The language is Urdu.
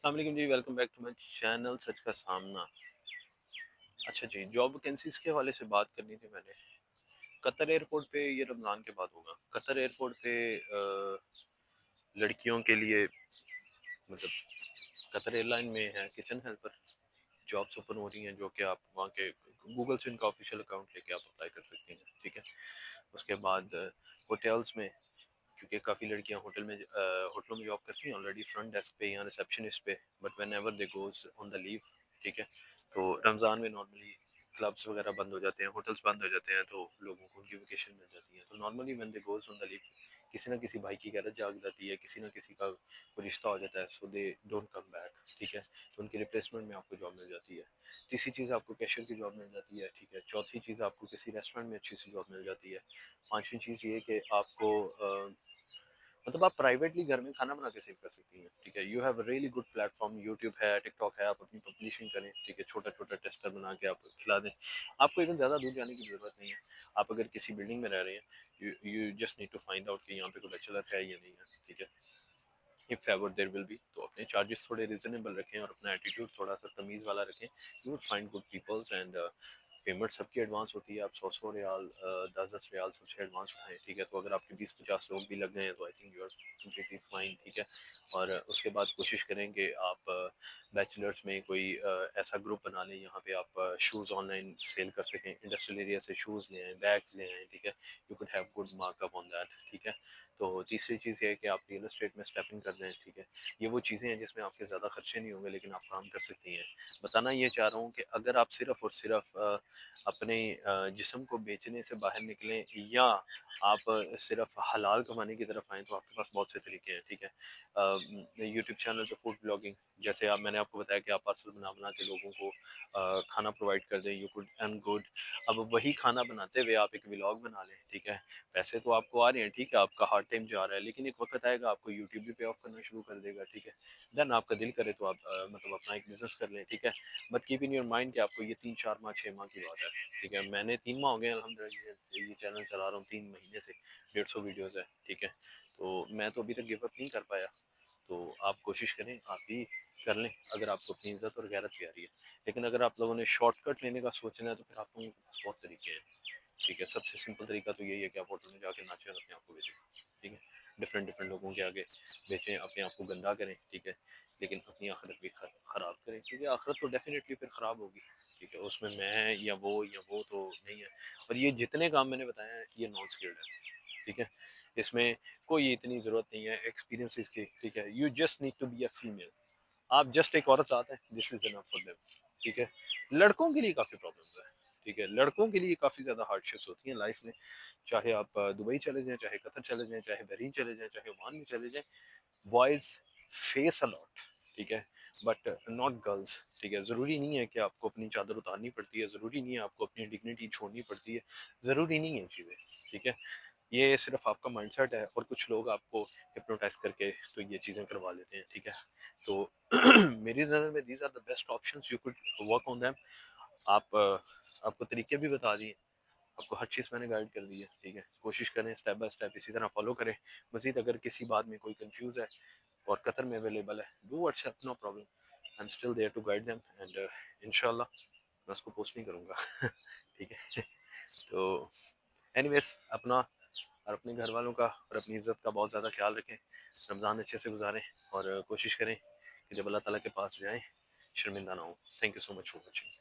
السلام علیکم جی، welcome back to my channel سچ کا سامنا۔ اچھا جی، جاب ویکینسیز کے حوالے سے بات کرنی تھی میں نے۔ قطر ایئرپورٹ پہ یہ رمضان کے بعد ہوگا۔ قطر ایئرپورٹ پہ لڑکیوں کے لیے مطلب قطر ایئر لائن میں ہے کچن ہیلپر جابس اوپن ہو رہی ہیں، جو کہ آپ وہاں کے گوگل سے ان کا آفیشیل اکاؤنٹ لے کے آپ اپلائی کر سکتے ہیں، ٹھیک ہے۔ اس کے بعد ہوٹلس میں، کیونکہ کافی لڑکیاں ہوٹلوں میں جاب کرتی ہیں آلریڈی فرنٹ ڈیسک پہ یا ریسپشنسٹ پہ، but whenever they goes on the leave, ٹھیک ہے، تو رمضان میں نارملی کلبس وغیرہ بند ہو جاتے ہیں، ہوٹلس بند ہو جاتے ہیں، تو لوگوں کو ان کی ویکیشن مل جاتی ہے۔ تو normally when they goes on the leave, کسی نہ کسی بھائی کی غیرت جاگ جاتی ہے، کسی نہ کسی کا کوئی رشتہ ہو جاتا ہے، سو دے ڈونٹ کم بیک، ٹھیک ہے۔ تو ان کی ریپلیسمنٹ میں آپ کو جاب مل جاتی ہے۔ تیسری چیز آپ کو کیشیئر کی جاب مل جاتی ہے، ٹھیک ہے۔ چوتھی چیز آپ کو کسی ریسٹورینٹ میں اچھی سی جاب مل جاتی ہے۔ پانچویں چیز یہ کہ آپ کو مطلب آپ پرائیویٹلی گھر میں کھانا بنا کے سیو کر سکتی ہیں، ٹھیک ہے۔ You have a really good plate form, YouTube ہے، ٹک ٹاک ہے، آپ اپنی پبلشنگ کریں، ٹھیک ہے، چھوٹا چھوٹا ٹیسٹر بنا کے آپ کھلا دیں۔ آپ کو ایون زیادہ دور جانے کی ضرورت نہیں ہے۔ آپ اگر کسی بلڈنگ میں رہ رہے ہیں، you just need to find out کہ یہاں پہ کوئی بیچلر ہے یا نہیں ہے، ٹھیک ہے۔ if ever there will be، تو اپنے چارجز تھوڑے ریزنیبل رکھیں اور اپنا ایٹیٹیوڈ تھوڑا سا تمیز والا رکھیں، you would find good peoples and payment سب کی ایڈوانس ہوتی ہے۔ آپ 100 ریال 10 ریال سب سے ایڈوانس اٹھائیں، ٹھیک ہے۔ تو اگر آپ کے 20-50 لوگ بھی لگ گئے ہیں تو I think you are completely fine, ٹھیک ہے۔ اور اس کے بعد کوشش کریں کہ آپ بیچلرس میں کوئی ایسا گروپ بنا لیں یہاں پہ آپ شوز آن لائن سیل کر سکیں، انڈسٹریل ایریا سے شوز لے آئیں، بیگس لے آئیں، ٹھیک ہے۔ You could have good mark up on that, ٹھیک ہے۔ تو تیسری چیز یہ ہے کہ آپ ریئل اسٹیٹ میں اسٹیپ ان کر دیں، ٹھیک ہے۔ یہ وہ چیزیں ہیں جس میں آپ کے زیادہ خرچے نہیں ہوں گے لیکن آپ کام کر سکتی ہیں۔ بتانا یہ چاہ رہا ہوں کہ اگر آپ صرف اور صرف اپنے جسم کو بیچنے سے باہر نکلیں یا آپ صرف حلال کمانے کی طرف آئیں تو آپ کے پاس بہت سے طریقے ہیں، ٹھیک ہے۔ یوٹیوب چینل پہ فوڈ بلاگنگ، جیسے میں نے آپ کو بتایا کہ آپ پارسل بنا بنا کے لوگوں کو کھانا پرووائڈ کر دیں، یو کوڈ ارن گڈ۔ اب وہی کھانا بناتے ہوئے آپ ایک ولاگ بنا لیں، ٹھیک ہے۔ پیسے تو آپ کو آ رہے ہیں، ٹھیک ہے، آپ کا ہارڈ ٹائم جا رہا ہے، لیکن ایک وقت آئے گا آپ کو یوٹیوب بھی پے آف کرنا شروع کر دے گا، ٹھیک ہے۔ دین آپ کا دل کرے تو آپ مطلب اپنا ایک بزنس کر لیں، ٹھیک ہے۔ But keep in your mind کہ آپ کو یہ 3-4 ماہ 6 ماہ کی بات ہے، ٹھیک ہے۔ میں نے 3 ماہ ہو گئے الحمد للہ یہ چینل چلا رہا ہوں، 3 مہینے سے 150 ویڈیوز ہے، ٹھیک ہے۔ تو میں تو ابھی تک گیو اپ نہیں کر پایا، تو آپ کوشش کریں، آپ بھی کر لیں اگر آپ کو اپنی عزت اور غیرت پیاری ہے۔ لیکن اگر آپ لوگوں نے شارٹ کٹ لینے کا سوچنا ہے تو پھر آپ لوگوں کے پاس بہت طریقے ہیں، ٹھیک ہے۔ سب سے سمپل طریقہ تو یہی ہے کہ آپ ہوٹل میں جا کے ناچیں اور اپنے آپ کو بیچیں، ٹھیک ہے۔ ڈفرینٹ لوگوں کے آگے بیچیں، اپنے آپ کو گندا کریں، ٹھیک ہے، لیکن اپنی آخرت بھی خراب کریں، کیونکہ آخرت تو ڈیفینیٹلی پھر خراب ہوگی، ٹھیک ہے۔ اس میں یا وہ تو نہیں ہے۔ اور یہ جتنے کام میں نے بتایا ہیں یہ نان اسکلڈ ہے، ٹھیک ہے۔ اس میں کوئی اتنی ضرورت نہیں ہے ایکسپیرینس کی، ٹھیک ہے۔ You just need to be a female, آپ جسٹ ایک عورت آتے ہیں، دس از انف فار دیم، ٹھیک ہے۔ لڑکوں کے لیے کافی پرابلمز ہے، ٹھیک ہے۔ لڑکوں کے لیے کافی زیادہ ہارڈ شپس ہوتی ہیں لائف میں، چاہے آپ دبئی چلے جائیں، چاہے قطر چلے جائیں، چاہے بحرین چلے جائیں، چاہے عمان میں چلے جائیں، بوائز فیس اے لاٹ، ٹھیک ہے، بٹ ناٹ گرلز، ٹھیک ہے۔ ضروری نہیں ہے کہ آپ کو اپنی چادر اتارنی پڑتی ہے، ضروری نہیں ہے آپ کو اپنی ڈگنیٹی چھوڑنی پڑتی ہے، ضروری نہیں ہے چیزیں، ٹھیک ہے۔ یہ صرف آپ کا مائنڈ سیٹ ہے، اور کچھ لوگ آپ کو ہپنوٹائز کر کے تو یہ چیزیں کروا لیتے ہیں، ٹھیک ہے۔ تو میری نظر میں these are the best options, you could work on them. آپ کو طریقے بھی بتا دیے، آپ کو ہر چیز میں نے گائیڈ کر دی ہے، ٹھیک ہے۔ کوشش کریں اسٹیپ بائی اسٹیپ اسی طرح فالو کریں۔ مزید اگر کسی بات میں کوئی کنفیوز ہے اور قطر میں اویلیبل ہے، do what's app, no problem, I am still there to guide them, and انشاءاللہ میں اس کو پوسٹ نہیں کروں گا ٹھیک ہے۔ تو اینی ویز اپنا اور اپنے گھر والوں کا اور اپنی عزت کا بہت زیادہ خیال رکھیں، رمضان اچھے سے گزاریں، اور کوشش کریں کہ جب اللہ تعالیٰ کے پاس جائیں شرمندہ نہ ہوں۔ Thank you so much for watching.